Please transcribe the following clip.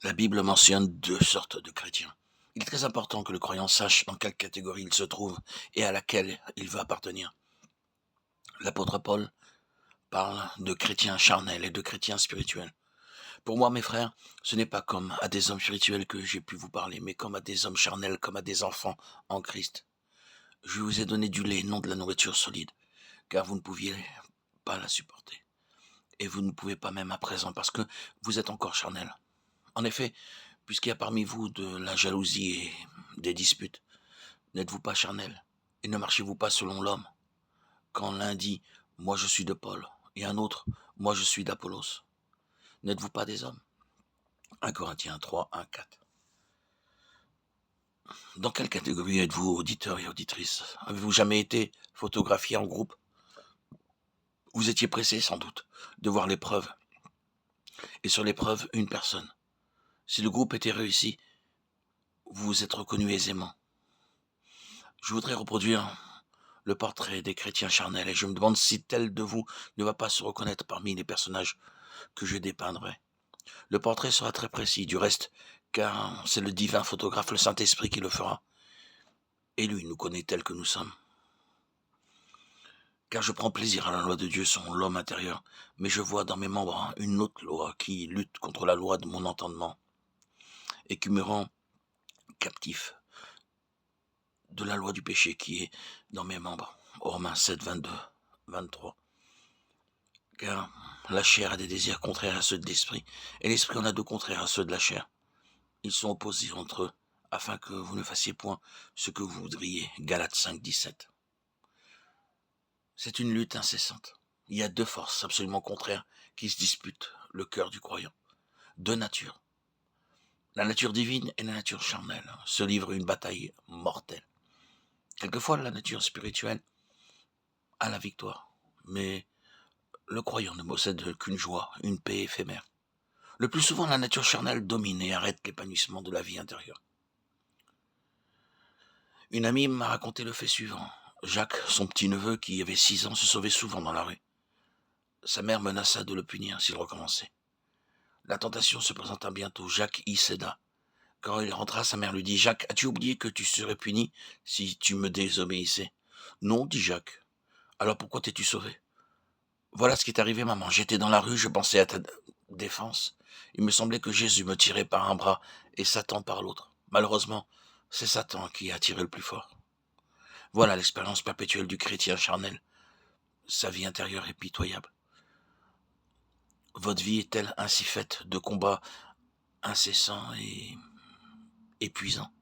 La Bible mentionne deux sortes de chrétiens. Il est très important que le croyant sache dans quelle catégorie il se trouve et à laquelle il veut appartenir. L'apôtre Paul parle de chrétiens charnels et de chrétiens spirituels. Pour moi, mes frères, ce n'est pas comme à des hommes spirituels que j'ai pu vous parler, mais comme à des hommes charnels, comme à des enfants en Christ. Je vous ai donné du lait, non de la nourriture solide, car vous ne pouviez pas la supporter. Et vous ne pouvez pas même à présent, parce que vous êtes encore charnels. En effet, puisqu'il y a parmi vous de la jalousie et des disputes, n'êtes-vous pas charnel et ne marchez-vous pas selon l'homme? Quand l'un dit moi je suis de Paul et un autre moi je suis d'Apollos, n'êtes-vous pas des hommes? 1 Corinthiens 3, 1, 4. Dans quelle catégorie êtes-vous, auditeurs et auditrices? Avez-vous jamais été photographié en groupe? Vous étiez pressé sans doute de voir l'épreuve, et sur l'épreuve, une personne. Si le groupe était réussi, vous vous êtes reconnu aisément. Je voudrais reproduire le portrait des chrétiens charnels, et je me demande si tel de vous ne va pas se reconnaître parmi les personnages que je dépeindrai. Le portrait sera très précis, du reste, car c'est le divin photographe, le Saint-Esprit, qui le fera. Et lui nous connaît tels que nous sommes. Car je prends plaisir à la loi de Dieu, son l'homme intérieur, mais je vois dans mes membres une autre loi qui lutte contre la loi de mon entendement et qui me rend captif de la loi du péché qui est dans mes membres. Romains 7, 22, 23. Car la chair a des désirs contraires à ceux de l'esprit, et l'esprit en a de contraires à ceux de la chair. Ils sont opposés entre eux, afin que vous ne fassiez point ce que vous voudriez. Galates 5, 17. C'est une lutte incessante. Il y a deux forces absolument contraires qui se disputent le cœur du croyant. Deux natures. La nature divine et la nature charnelle se livrent une bataille mortelle. Quelquefois, la nature spirituelle a la victoire, mais le croyant ne possède qu'une joie, une paix éphémère. Le plus souvent, la nature charnelle domine et arrête l'épanouissement de la vie intérieure. Une amie m'a raconté le fait suivant. Jacques, son petit-neveu qui avait 6 ans, se sauvait souvent dans la rue. Sa mère menaça de le punir s'il recommençait. La tentation se présenta bientôt. Jacques y céda. Quand il rentra, sa mère lui dit « Jacques, as-tu oublié que tu serais puni si tu me désobéissais ?»« Non, dit Jacques. Alors pourquoi t'es-tu sauvé ?»« Voilà ce qui est arrivé, maman. J'étais dans la rue, je pensais à ta défense. Il me semblait que Jésus me tirait par un bras et Satan par l'autre. Malheureusement, c'est Satan qui a tiré le plus fort. » Voilà l'expérience perpétuelle du chrétien charnel. Sa vie intérieure est pitoyable. Votre vie est-elle ainsi faite de combats incessants et épuisants?